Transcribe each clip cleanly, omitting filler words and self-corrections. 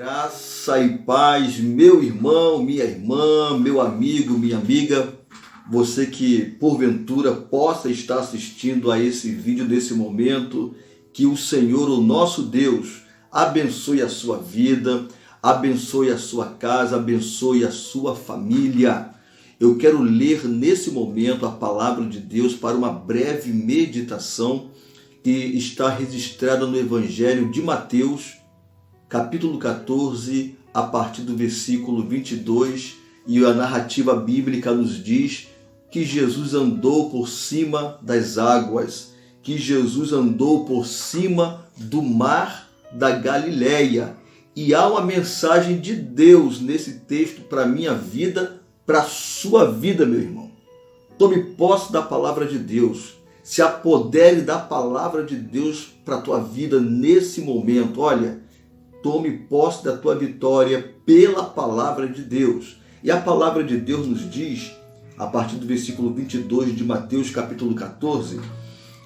Graça e paz, meu irmão, minha irmã, meu amigo, minha amiga, você que porventura possa estar assistindo a esse vídeo nesse momento, que o Senhor, o nosso Deus, abençoe a sua vida, abençoe a sua casa, abençoe a sua família. Eu quero ler nesse momento a palavra de Deus para uma breve meditação que está registrada no Evangelho de Mateus, capítulo 14, a partir do versículo 22, e a narrativa bíblica nos diz que Jesus andou por cima das águas, que Jesus andou por cima do mar da Galileia. E há uma mensagem de Deus nesse texto para a minha vida, para a sua vida, meu irmão. Tome posse da palavra de Deus. Se apodere da palavra de Deus para a tua vida nesse momento. Olha, tome posse da tua vitória pela palavra de Deus. E a palavra de Deus nos diz, a partir do versículo 22 de Mateus capítulo 14,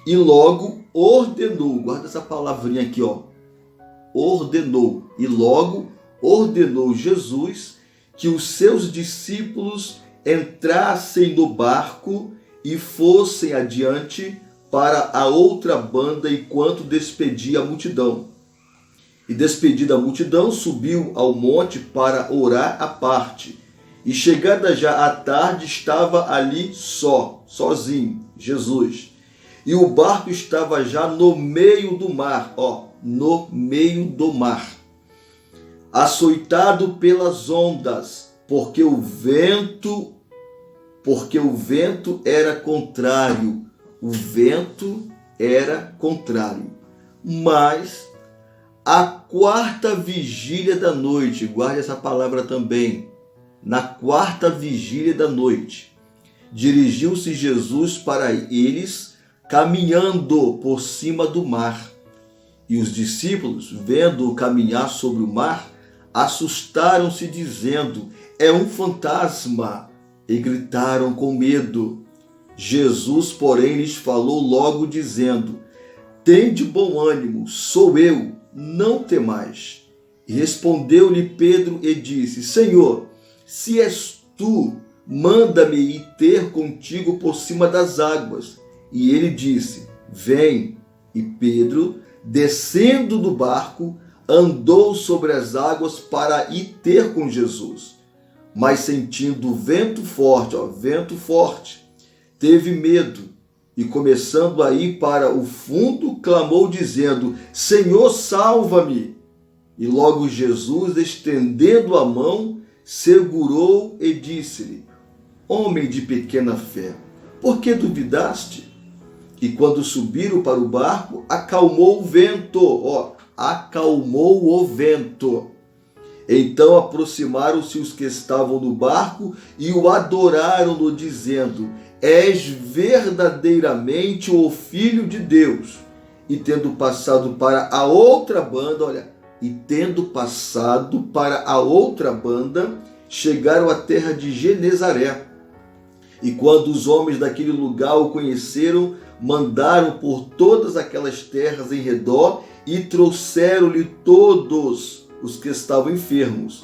e logo ordenou, guarda essa palavrinha aqui, ordenou, e logo ordenou Jesus que os seus discípulos entrassem no barco e fossem adiante para a outra banda enquanto despedia a multidão. E despedida a multidão, subiu ao monte para orar à parte. E chegada já à tarde, estava ali sozinho, Jesus. E o barco estava já no meio do mar, no meio do mar, açoitado pelas ondas, porque o vento era contrário. O vento era contrário. Mas a quarta vigília da noite, guarde essa palavra também, na quarta vigília da noite, dirigiu-se Jesus para eles, caminhando por cima do mar. E os discípulos, vendo-o caminhar sobre o mar, assustaram-se, dizendo: é um fantasma, e gritaram com medo. Jesus, porém, lhes falou logo, dizendo: tende bom ânimo, sou eu, não temais. E respondeu-lhe Pedro e disse: Senhor, se és tu, manda-me ir ter contigo por cima das águas. E ele disse: vem. E Pedro, descendo do barco, andou sobre as águas para ir ter com Jesus. Mas sentindo vento forte, teve medo, e começando a ir para o fundo, clamou dizendo: Senhor, salva-me! E logo Jesus, estendendo a mão, segurou e disse-lhe: homem de pequena fé, por que duvidaste? E quando subiram para o barco, acalmou o vento. Acalmou o vento. Então aproximaram-se os que estavam no barco e o adoraram-no, dizendo: és verdadeiramente o Filho de Deus. E tendo passado para a outra banda, chegaram à terra de Genezaré. E quando os homens daquele lugar o conheceram, mandaram por todas aquelas terras em redor e trouxeram-lhe todos os que estavam enfermos.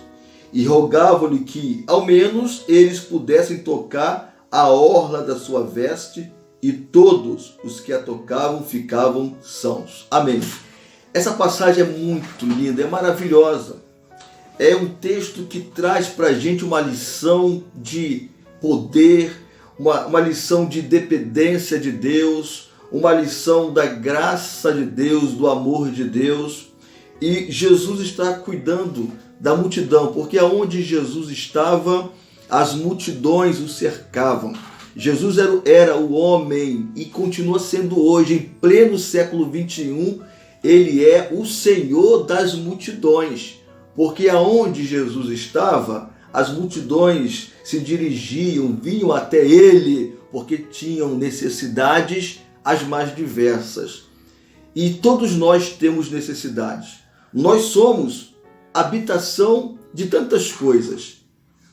E rogavam-lhe que, ao menos, eles pudessem tocar a orla da sua veste, e todos os que a tocavam ficavam sãos. Amém. Essa passagem é muito linda, é maravilhosa. É um texto que traz para a gente uma lição de poder, uma lição de dependência de Deus, uma lição da graça de Deus, do amor de Deus. E Jesus está cuidando da multidão, porque aonde Jesus estava, as multidões o cercavam. Jesus era o homem e continua sendo hoje, em pleno século 21, ele é o Senhor das multidões. Porque aonde Jesus estava, as multidões se dirigiam, vinham até ele, porque tinham necessidades as mais diversas. E todos nós temos necessidades. Nós somos habitação de tantas coisas.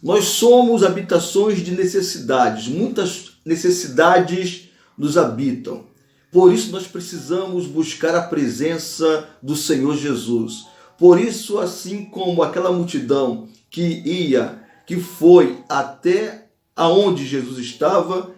Nós somos habitações de necessidades. Muitas necessidades nos habitam. Por isso nós precisamos buscar a presença do Senhor Jesus. Por isso, assim como aquela multidão que foi até aonde Jesus estava,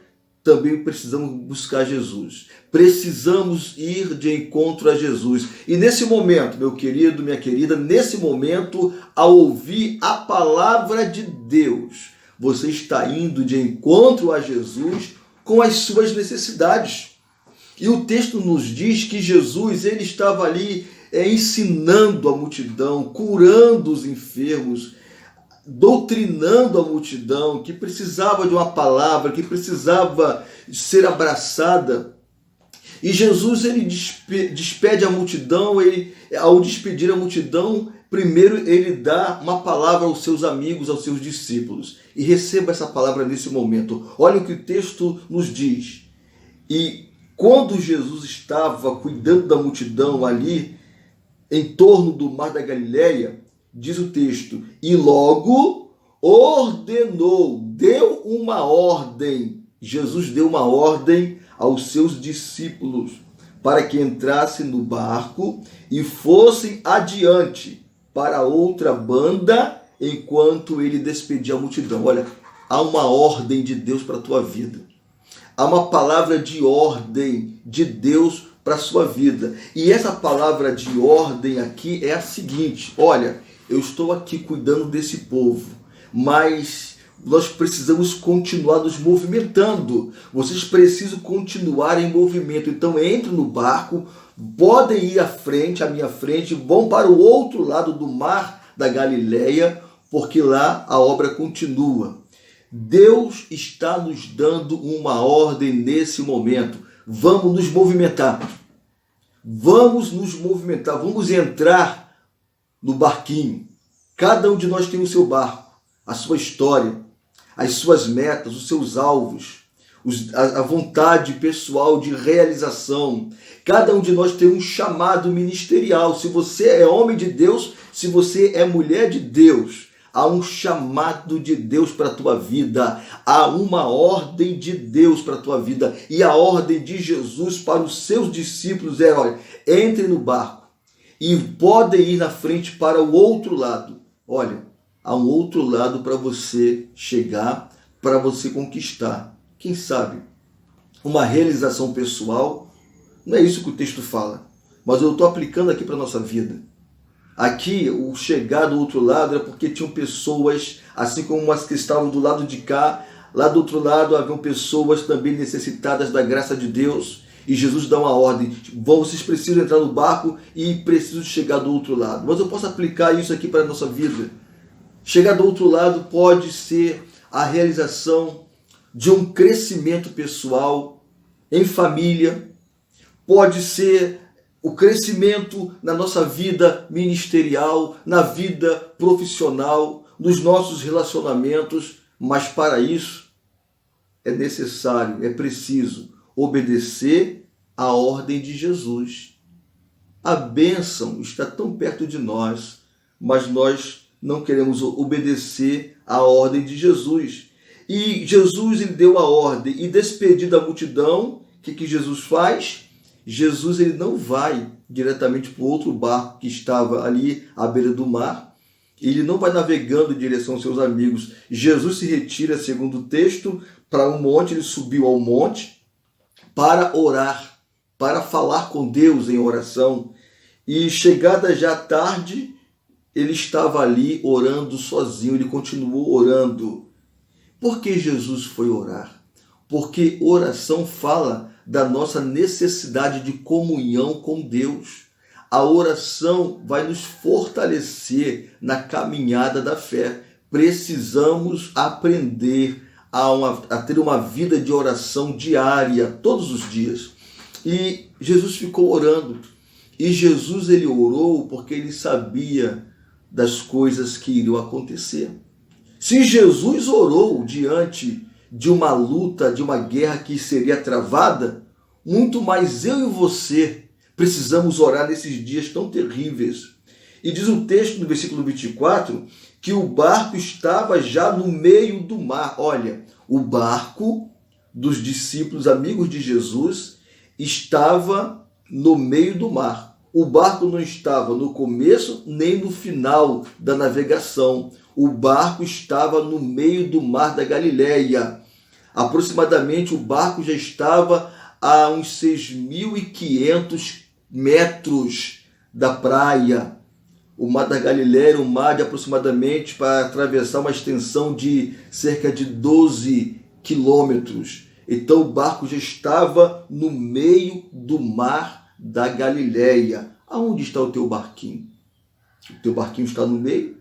também precisamos buscar Jesus. Precisamos ir de encontro a Jesus. E nesse momento, meu querido, minha querida, nesse momento, ao ouvir a palavra de Deus, você está indo de encontro a Jesus com as suas necessidades. E o texto nos diz que Jesus, ele estava ali ensinando a multidão, curando os enfermos, doutrinando a multidão que precisava de uma palavra, que precisava ser abraçada. E Jesus, ele despede a multidão, ao despedir a multidão, primeiro ele dá uma palavra aos seus amigos, aos seus discípulos. E receba essa palavra nesse momento. Olha o que o texto nos diz. E quando Jesus estava cuidando da multidão ali, em torno do mar da Galileia, diz o texto, e logo ordenou, deu uma ordem. Jesus deu uma ordem aos seus discípulos para que entrassem no barco e fossem adiante para outra banda enquanto ele despedia a multidão. Olha, há uma ordem de Deus para a tua vida. Há uma palavra de ordem de Deus para a sua vida. E essa palavra de ordem aqui é a seguinte: olha, eu estou aqui cuidando desse povo, mas nós precisamos continuar nos movimentando. Vocês precisam continuar em movimento. Então entre no barco, podem ir à minha frente, vão para o outro lado do mar da Galileia, porque lá a obra continua. Deus está nos dando uma ordem nesse momento. Vamos nos movimentar. Vamos nos movimentar. Vamos entrar no barquinho. Cada um de nós tem o seu barco, a sua história, as suas metas, os seus alvos, a vontade pessoal de realização. Cada um de nós tem um chamado ministerial. Se você é homem de Deus, se você é mulher de Deus, há um chamado de Deus para a tua vida. Há uma ordem de Deus para a tua vida. E a ordem de Jesus para os seus discípulos é, olha, entre no barco e podem ir na frente para o outro lado. Olha, há um outro lado para você chegar, para você conquistar. Quem sabe uma realização pessoal. Não é isso que o texto fala, mas eu estou aplicando aqui para a nossa vida. Aqui, o chegar do outro lado era porque tinham pessoas, assim como as que estavam do lado de cá, lá do outro lado haviam pessoas também necessitadas da graça de Deus. E Jesus dá uma ordem: vocês precisam entrar no barco e precisam chegar do outro lado. Mas eu posso aplicar isso aqui para a nossa vida. Chegar do outro lado pode ser a realização de um crescimento pessoal em família, pode ser o crescimento na nossa vida ministerial, na vida profissional, nos nossos relacionamentos, mas para isso é necessário, é preciso obedecer à ordem de Jesus. A bênção está tão perto de nós, mas nós não queremos obedecer à ordem de Jesus. E Jesus, ele deu a ordem e despedido da multidão, o que Jesus faz? Jesus, ele não vai diretamente para o outro barco que estava ali à beira do mar. Ele não vai navegando em direção aos seus amigos. Jesus se retira, segundo o texto, para um monte. Ele subiu ao monte para orar, para falar com Deus em oração. E chegada já tarde, ele estava ali orando sozinho. Ele continuou orando. Por que Jesus foi orar? Porque oração fala da nossa necessidade de comunhão com Deus. A oração vai nos fortalecer na caminhada da fé. Precisamos aprender a ter uma vida de oração diária, todos os dias. E Jesus ficou orando. E Jesus, ele orou porque ele sabia das coisas que iriam acontecer. Se Jesus orou diante de uma luta, de uma guerra que seria travada, muito mais eu e você precisamos orar nesses dias tão terríveis. E diz o texto no versículo 24 que o barco estava já no meio do mar. Olha, o barco dos discípulos, amigos de Jesus, estava no meio do mar. O barco não estava no começo nem no final da navegação. O barco estava no meio do mar da Galileia. Aproximadamente o barco já estava a uns 6.500 metros da praia. O mar da Galileia era um mar de aproximadamente, para atravessar uma extensão de cerca de 12 quilômetros. Então o barco já estava no meio do mar da Galileia. Aonde está o teu barquinho? O teu barquinho está no meio?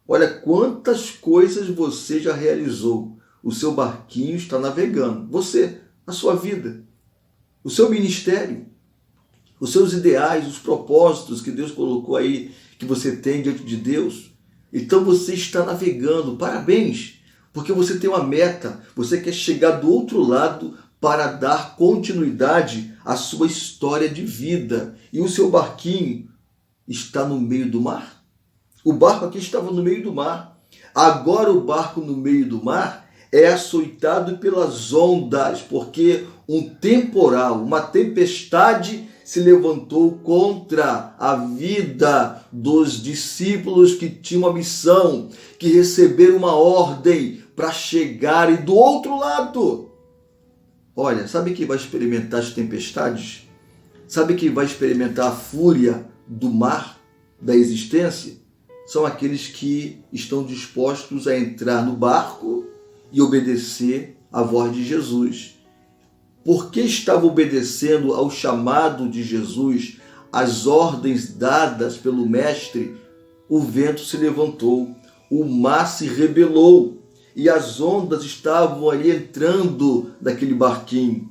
Olha quantas coisas você já realizou. O seu barquinho está navegando. Você, a sua vida, o seu ministério, os seus ideais, os propósitos que Deus colocou aí, que você tem diante de Deus. Então você está navegando. Parabéns, porque você tem uma meta. Você quer chegar do outro lado para dar continuidade à sua história de vida. E o seu barquinho está no meio do mar? O barco aqui estava no meio do mar. Agora o barco no meio do mar é açoitado pelas ondas, porque um temporal, uma tempestade se levantou contra a vida dos discípulos que tinham uma missão, que receberam uma ordem para chegarem do outro lado. Olha, sabe quem vai experimentar as tempestades? Sabe quem vai experimentar a fúria do mar, da existência? São aqueles que estão dispostos a entrar no barco e obedecer à voz de Jesus. Porque estava obedecendo ao chamado de Jesus, às ordens dadas pelo Mestre, o vento se levantou, o mar se rebelou e as ondas estavam ali entrando naquele barquinho.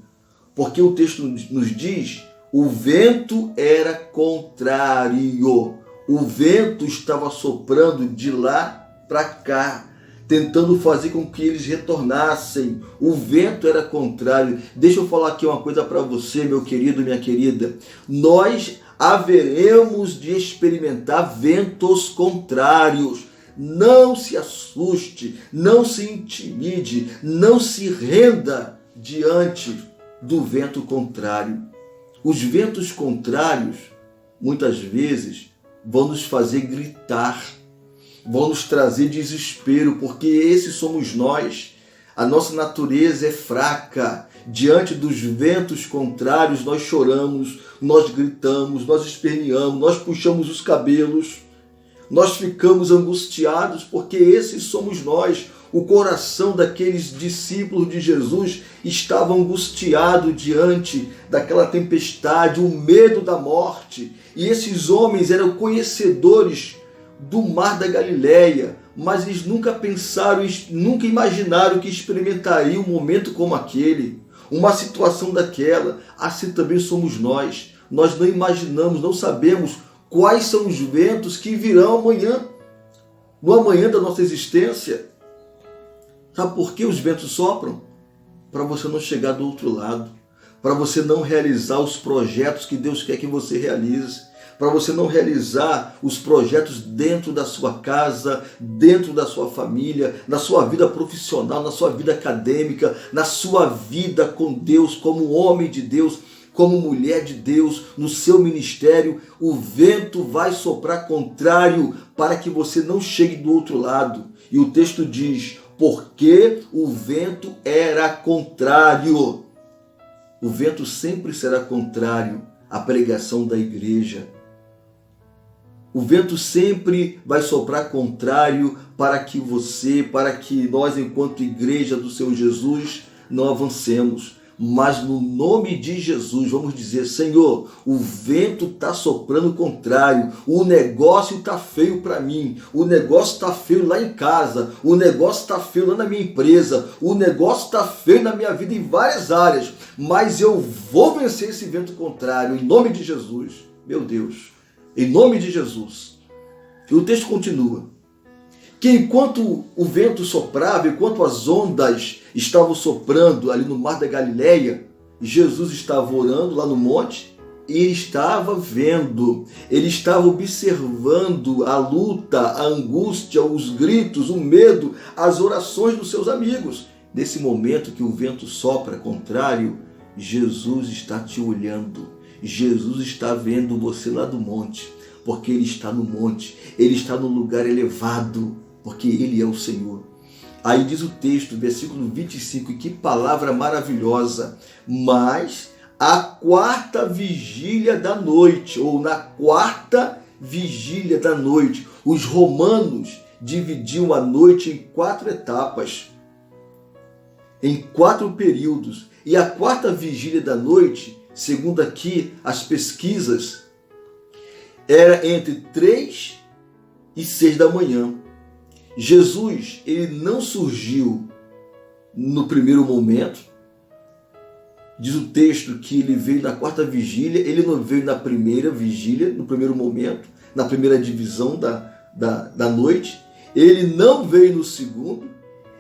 Porque o texto nos diz, o vento era contrário. O vento estava soprando de lá para cá, tentando fazer com que eles retornassem. O vento era contrário. Deixa eu falar aqui uma coisa para você, meu querido, minha querida. Nós haveremos de experimentar ventos contrários. Não se assuste, não se intimide, não se renda diante do vento contrário. Os ventos contrários, muitas vezes, vão nos fazer gritar, vão nos trazer desespero, porque esses somos nós. A nossa natureza é fraca. Diante dos ventos contrários, nós choramos, nós gritamos, nós esperneamos, nós puxamos os cabelos, nós ficamos angustiados, porque esses somos nós. O coração daqueles discípulos de Jesus estava angustiado diante daquela tempestade, o medo da morte. E esses homens eram conhecedores do mar da Galileia, mas eles nunca pensaram, nunca imaginaram que experimentariam um momento como aquele, uma situação daquela. Assim também somos nós. Nós não imaginamos, não sabemos quais são os ventos que virão amanhã, no amanhã da nossa existência. Sabe por que os ventos sopram? Para você não chegar do outro lado, para você não realizar os projetos que Deus quer que você realize, para você não realizar os projetos dentro da sua casa, dentro da sua família, na sua vida profissional, na sua vida acadêmica, na sua vida com Deus, como homem de Deus, como mulher de Deus, no seu ministério. O vento vai soprar contrário para que você não chegue do outro lado. E o texto diz, porque o vento era contrário. O vento sempre será contrário à pregação da igreja. O vento sempre vai soprar contrário para que você, para que nós, enquanto igreja do Senhor Jesus, não avancemos. Mas no nome de Jesus, vamos dizer, Senhor, o vento está soprando contrário, o negócio está feio para mim, o negócio está feio lá em casa, o negócio está feio lá na minha empresa, o negócio está feio na minha vida em várias áreas, mas eu vou vencer esse vento contrário, em nome de Jesus, meu Deus, em nome de Jesus. E o texto continua, que enquanto o vento soprava, enquanto as ondas estavam soprando ali no mar da Galileia, Jesus estava orando lá no monte e ele estava vendo, ele estava observando a luta, a angústia, os gritos, o medo, as orações dos seus amigos. Nesse momento que o vento sopra contrário, Jesus está te olhando. Jesus está vendo você lá do monte, porque Ele está no monte, Ele está no lugar elevado, porque Ele é o Senhor. Aí diz o texto, versículo 25, que palavra maravilhosa, mas a quarta vigília da noite, ou na quarta vigília da noite, os romanos dividiam a noite em 4 etapas, em 4 períodos, e a quarta vigília da noite, segundo aqui as pesquisas, era entre 3 e 6 da manhã. Jesus, ele não surgiu no primeiro momento. Diz o texto que ele veio na quarta vigília, ele não veio na primeira vigília, no primeiro momento, na primeira divisão da noite. Ele não veio no segundo.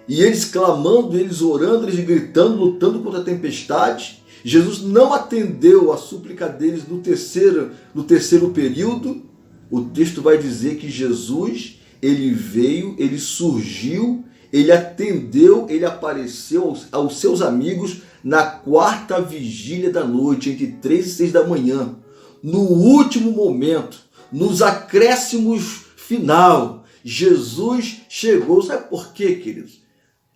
E eles clamando, eles orando, eles gritando, lutando contra a tempestade. Jesus não atendeu a súplica deles no terceiro período. O texto vai dizer que Jesus, ele veio, ele surgiu, ele atendeu, ele apareceu aos seus amigos na quarta vigília da noite, entre 3 e 6 da manhã. No último momento, nos acréscimos final, Jesus chegou. Sabe por quê, queridos?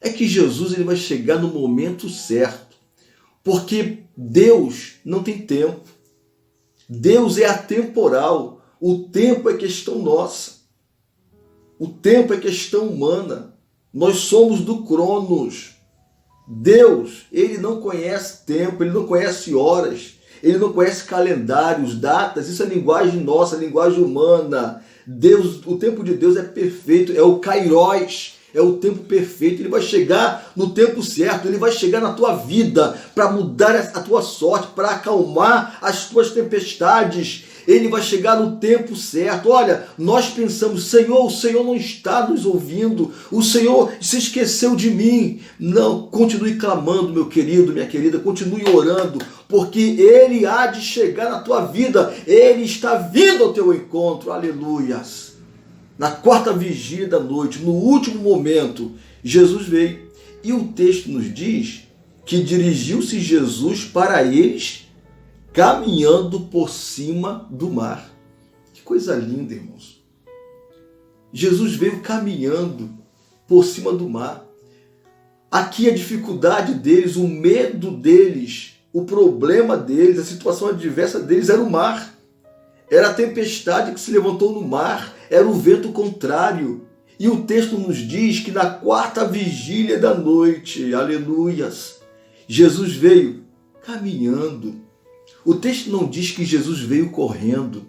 É que Jesus ele vai chegar no momento certo. Porque Deus não tem tempo. Deus é atemporal. O tempo é questão nossa. O tempo é questão humana. Nós somos do Cronos. Deus, ele não conhece tempo, ele não conhece horas, ele não conhece calendários, datas. Isso é linguagem nossa, linguagem humana. Deus, o tempo de Deus é perfeito, é o Kairos. É o tempo perfeito, ele vai chegar no tempo certo, ele vai chegar na tua vida para mudar a tua sorte, para acalmar as tuas tempestades. Ele vai chegar no tempo certo. Olha, nós pensamos, Senhor, o Senhor não está nos ouvindo, o Senhor se esqueceu de mim. Não, continue clamando, meu querido, minha querida, continue orando, porque Ele há de chegar na tua vida, Ele está vindo ao teu encontro, aleluias. Na quarta vigília da noite, no último momento, Jesus veio. E o texto nos diz que dirigiu-se Jesus para eles caminhando por cima do mar. Que coisa linda, irmãos. Jesus veio caminhando por cima do mar. Aqui a dificuldade deles, o medo deles, o problema deles, a situação adversa deles era o mar. Era a tempestade que se levantou no mar, era o vento contrário. E o texto nos diz que na quarta vigília da noite, aleluias, Jesus veio caminhando. O texto não diz que Jesus veio correndo.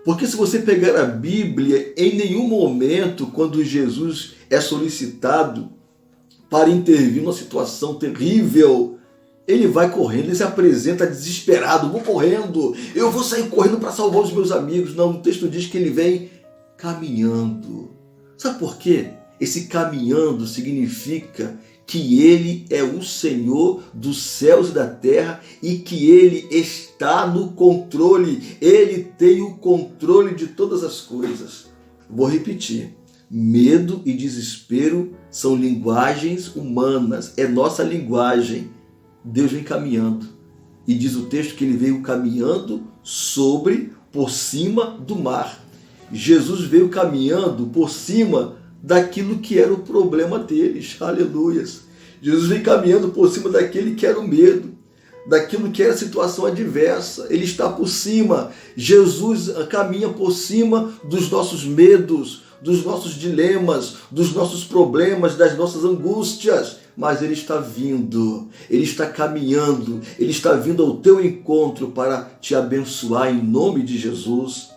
Porque se você pegar a Bíblia, em nenhum momento, quando Jesus é solicitado para intervir numa situação terrível, ele vai correndo, ele se apresenta desesperado, vou correndo, eu vou sair correndo para salvar os meus amigos. Não, o texto diz que ele vem caminhando. Sabe por quê? Esse caminhando significa que ele é o Senhor dos céus e da terra e que ele está no controle, ele tem o controle de todas as coisas. Vou repetir. Medo e desespero são linguagens humanas, é nossa linguagem. Deus vem caminhando. E diz o texto que ele veio caminhando por cima do mar. Jesus veio caminhando por cima daquilo que era o problema deles. Aleluias. Jesus veio caminhando por cima daquele que era o medo, daquilo que era a situação adversa. Ele está por cima. Jesus caminha por cima dos nossos medos, dos nossos dilemas, dos nossos problemas, das nossas angústias. Mas ele está vindo, ele está caminhando, ele está vindo ao teu encontro para te abençoar em nome de Jesus.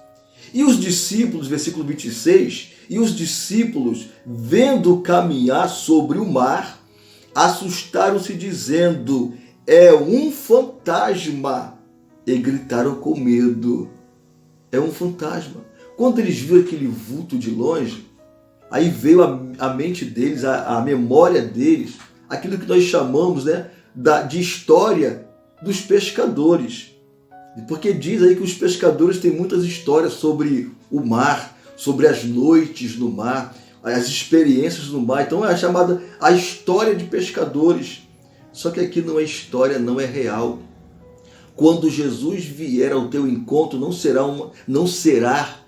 E os discípulos, versículo 26, e os discípulos, vendo caminhar sobre o mar, assustaram-se dizendo, é um fantasma, e gritaram com medo. É um fantasma. Quando eles viram aquele vulto de longe, aí veio a mente deles, a memória deles, aquilo que nós chamamos, né, de história dos pescadores. Porque diz aí que os pescadores têm muitas histórias sobre o mar, sobre as noites no mar, as experiências no mar. Então é chamada a história de pescadores. Só que aqui não é história, não é real. Quando Jesus vier ao teu encontro, não será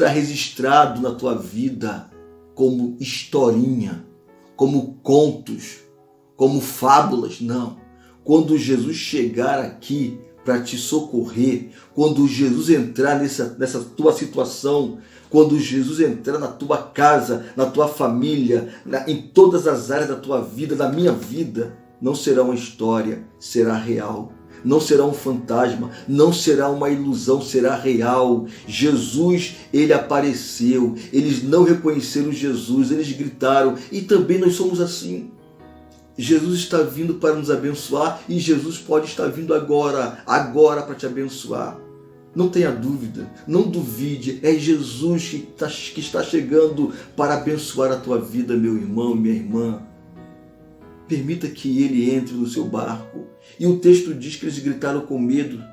registrado na tua vida como historinha, como contos, como fábulas, não. Quando Jesus chegar aqui para te socorrer, quando Jesus entrar nessa tua situação, quando Jesus entrar na tua casa, na tua família, em todas as áreas da tua vida, da minha vida, não será uma história, será real. Não será um fantasma, não será uma ilusão, será real. Jesus, ele apareceu, eles não reconheceram Jesus, eles gritaram, e também nós somos assim. Jesus está vindo para nos abençoar e Jesus pode estar vindo agora para te abençoar. Não tenha dúvida, não duvide, é Jesus que está chegando para abençoar a tua vida, meu irmão e minha irmã. Permita que ele entre no seu barco. E o texto diz que eles gritaram com medo.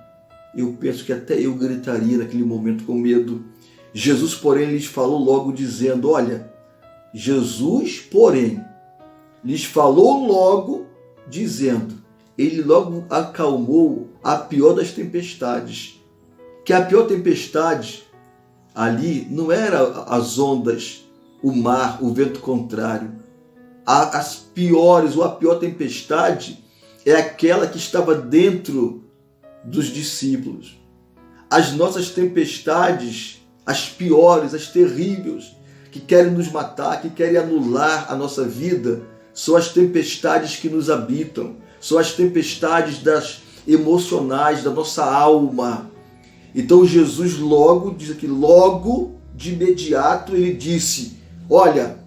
Eu penso que até eu gritaria naquele momento com medo. Jesus, porém, lhes falou logo dizendo, olha, Jesus, porém, lhes falou logo dizendo, ele logo acalmou a pior das tempestades. Que a pior tempestade ali não era as ondas, o mar, o vento contrário. As piores, ou a pior tempestade é aquela que estava dentro dos discípulos. As nossas tempestades, as piores, as terríveis, que querem nos matar, que querem anular a nossa vida, são as tempestades que nos habitam, são as tempestades das emocionais, da nossa alma. Então Jesus logo, diz aqui, logo de imediato ele disse, olha,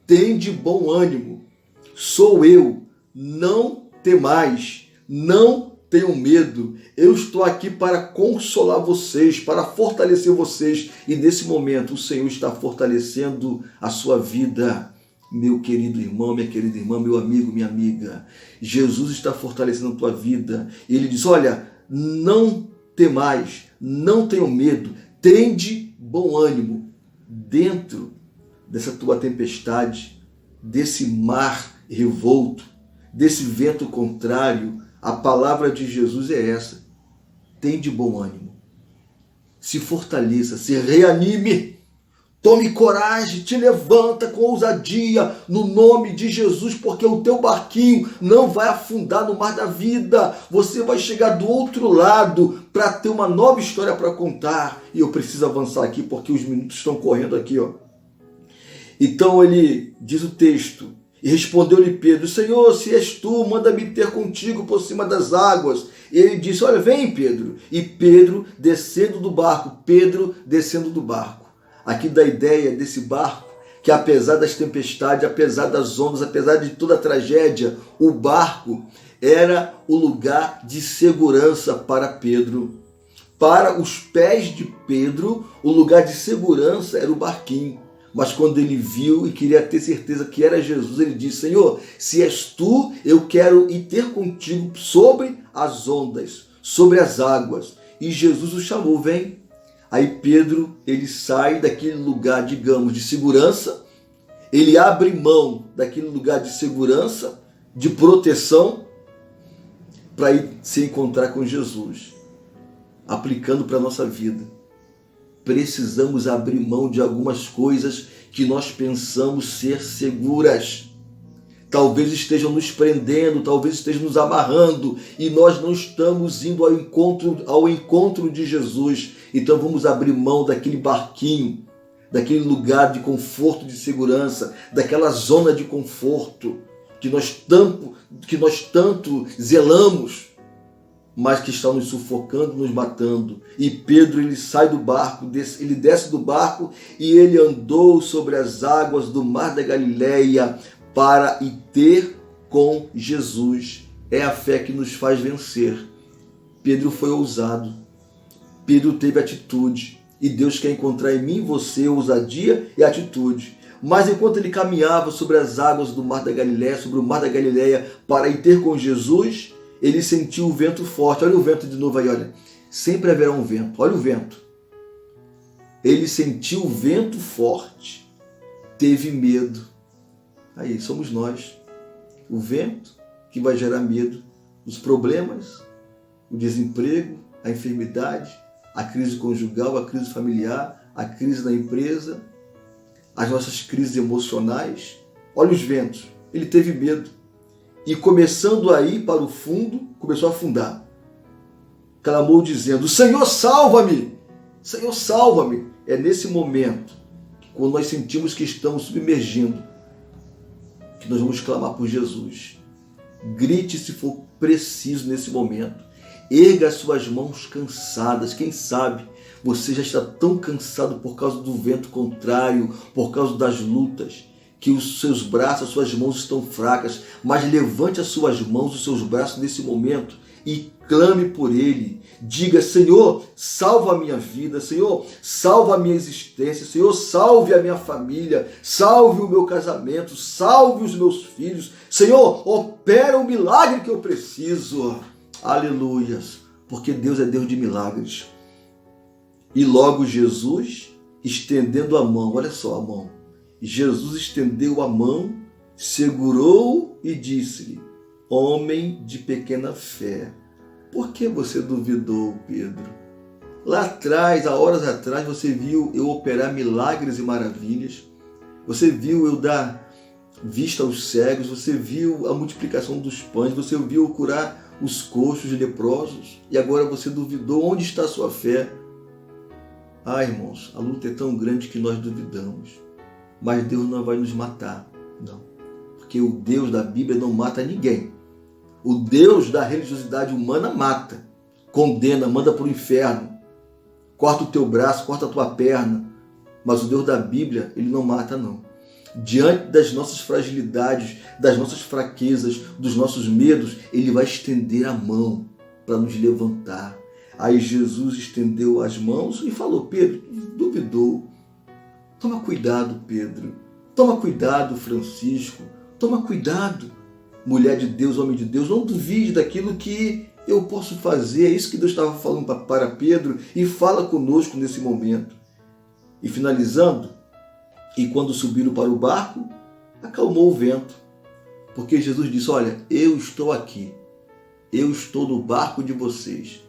tende bom ânimo, sou eu, não temais, não tenham medo, eu estou aqui para consolar vocês, para fortalecer vocês, e nesse momento o Senhor está fortalecendo a sua vida, meu querido irmão, minha querida irmã, meu amigo, minha amiga. Jesus está fortalecendo a tua vida, e ele diz, olha, não temais, não tenham medo, tende bom ânimo, dentro dessa tua tempestade, desse mar revolto, desse vento contrário, a palavra de Jesus é essa. Tende bom ânimo. Se fortaleça, se reanime. Tome coragem, te levanta com ousadia no nome de Jesus, porque o teu barquinho não vai afundar no mar da vida. Você vai chegar do outro lado para ter uma nova história para contar. E eu preciso avançar aqui porque os minutos estão correndo aqui, ó. Então ele diz o texto, e respondeu-lhe Pedro, Senhor, se és tu, manda-me ter contigo por cima das águas. E ele disse, olha, vem Pedro. E Pedro descendo do barco, Aqui dá a ideia desse barco, que apesar das tempestades, apesar das ondas, apesar de toda a tragédia, o barco era o lugar de segurança para Pedro. Para os pés de Pedro, o lugar de segurança era o barquinho. Mas quando ele viu e queria ter certeza que era Jesus, ele disse, Senhor, se és tu, eu quero ir ter contigo sobre as ondas, sobre as águas. E Jesus o chamou, vem. Aí Pedro, ele sai daquele lugar, digamos, de segurança, ele abre mão daquele lugar de segurança, de proteção, para ir se encontrar com Jesus, aplicando para a nossa vida. Precisamos abrir mão de algumas coisas que nós pensamos ser seguras. Talvez estejam nos prendendo, talvez estejam nos amarrando e nós não estamos indo ao encontro de Jesus. Então vamos abrir mão daquele barquinho, daquele lugar de conforto, de segurança, daquela zona de conforto que nós tanto zelamos, mas que está nos sufocando, nos matando. E Pedro, ele sai do barco, ele desce do barco e ele andou sobre as águas do mar da Galileia para ir ter com Jesus. É a fé que nos faz vencer. Pedro foi ousado. Pedro teve atitude. E Deus quer encontrar em mim e você ousadia e atitude. Mas enquanto ele caminhava sobre as águas do mar da Galileia, sobre o mar da Galileia, para ir ter com Jesus, ele sentiu o vento forte. Olha o vento de novo aí, olha. Sempre haverá um vento. Olha o vento. Ele sentiu o vento forte. Teve medo. Aí, somos nós. O vento que vai gerar medo. Os problemas o desemprego, a enfermidade, a crise conjugal, a crise familiar, a crise na empresa, as nossas crises emocionais. Olha os ventos. Ele teve medo. E começando a ir para o fundo, começou a afundar. Clamou dizendo: Senhor, salva-me! Senhor, salva-me! É nesse momento, quando nós sentimos que estamos submergindo, que nós vamos clamar por Jesus. Grite se for preciso nesse momento. Erga as suas mãos cansadas. Quem sabe você já está tão cansado por causa do vento contrário, por causa das lutas, que os seus braços, as suas mãos estão fracas. Mas levante as suas mãos, os seus braços nesse momento e clame por Ele. Diga: Senhor, salva a minha vida. Senhor, salva a minha existência. Senhor, salve a minha família. Salve o meu casamento. Salve os meus filhos. Senhor, opera o milagre que eu preciso. Aleluias, porque Deus é Deus de milagres. E logo Jesus, estendendo a mão, olha só a mão, Jesus estendeu a mão, segurou e disse-lhe: homem de pequena fé, por que você duvidou, Pedro? Lá atrás, há horas atrás, você viu eu operar milagres e maravilhas, você viu eu dar vista aos cegos, você viu a multiplicação dos pães, você viu eu curar os coxos e leprosos, e agora você duvidou. Onde está a sua fé? Ah, irmãos, a luta é tão grande que nós duvidamos, mas Deus não vai nos matar, não, porque o Deus da Bíblia não mata ninguém. O Deus da religiosidade humana mata, condena, manda para o inferno, corta o teu braço, corta a tua perna, mas o Deus da Bíblia, Ele não mata, não. Diante das nossas fragilidades, das nossas fraquezas, dos nossos medos, Ele vai estender a mão para nos levantar. Aí Jesus estendeu as mãos e falou: Pedro, duvidou. Toma cuidado, Pedro. Toma cuidado, Francisco. Toma cuidado, mulher de Deus, homem de Deus. Não duvide daquilo que eu posso fazer. É isso que Deus estava falando para Pedro e fala conosco nesse momento. E finalizando, e quando subiram para o barco, acalmou o vento. Porque Jesus disse: olha, eu estou aqui. Eu estou no barco de vocês.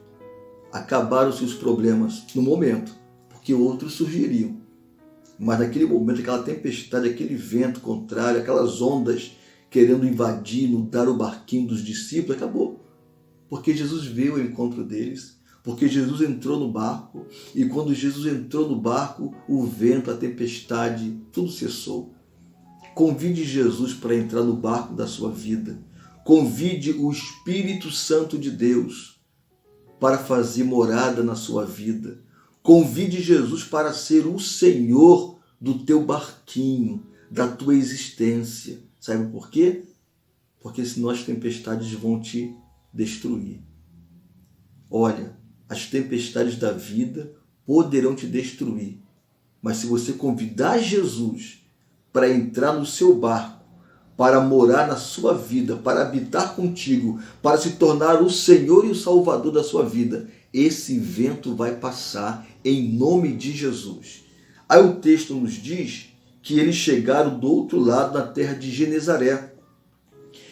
Acabaram-se os problemas no momento, porque outros surgiriam. Mas naquele momento, aquela tempestade, aquele vento contrário, aquelas ondas querendo invadir, inundar o barquinho dos discípulos, acabou. Porque Jesus veio ao encontro deles. Porque Jesus entrou no barco, e quando Jesus entrou no barco, o vento, a tempestade, tudo cessou. Convide Jesus para entrar no barco da sua vida. Convide o Espírito Santo de Deus para fazer morada na sua vida. Convide Jesus para ser o Senhor do teu barquinho, da tua existência. Sabe por quê? Porque senão as tempestades vão te destruir. Olha, as tempestades da vida poderão te destruir, mas se você convidar Jesus para entrar no seu barco, para morar na sua vida, para habitar contigo, para se tornar o Senhor e o Salvador da sua vida, esse vento vai passar em nome de Jesus. Aí o texto nos diz que eles chegaram do outro lado, na terra de Genezaré.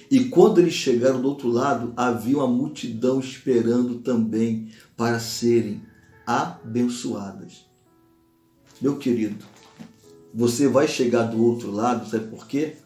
E quando eles chegaram do outro lado, havia uma multidão esperando também para serem abençoadas. Meu querido, você vai chegar do outro lado, sabe por quê?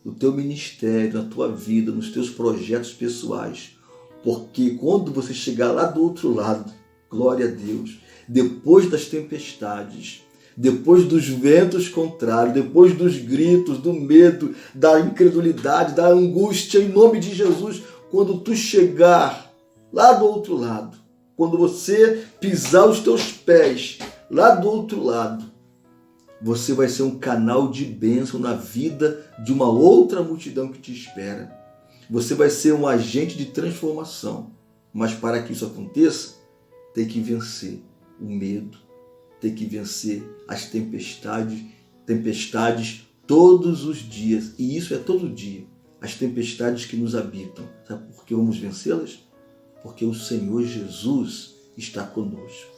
No teu ministério, na tua vida, nos teus projetos pessoais. Porque quando você chegar lá do outro lado, glória a Deus, depois das tempestades, depois dos ventos contrários, depois dos gritos, do medo, da incredulidade, da angústia, em nome de Jesus, quando tu chegar lá do outro lado, quando você pisar os teus pés lá do outro lado, você vai ser um canal de bênção na vida de uma outra multidão que te espera. Você vai ser um agente de transformação. Mas para que isso aconteça, tem que vencer o medo, tem que vencer as tempestades todos os dias. E isso é todo dia. As tempestades que nos habitam. Sabe por que vamos vencê-las? Porque o Senhor Jesus está conosco.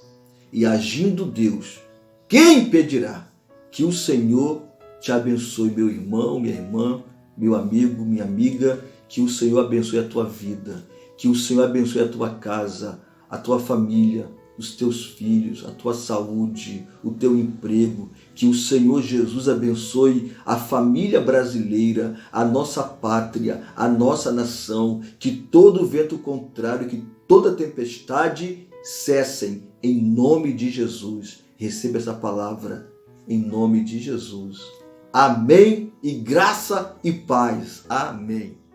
E agindo Deus, quem impedirá que o Senhor te abençoe, meu irmão, minha irmã, meu amigo, minha amiga, que o Senhor abençoe a tua vida, Que o Senhor abençoe a tua casa, a tua família, os teus filhos, a tua saúde, o teu emprego. Que o Senhor Jesus abençoe a família brasileira, a nossa pátria, a nossa nação. Que todo vento contrário, que toda tempestade cessem em nome de Jesus. Receba essa palavra em nome de Jesus. Amém e graça e paz. Amém.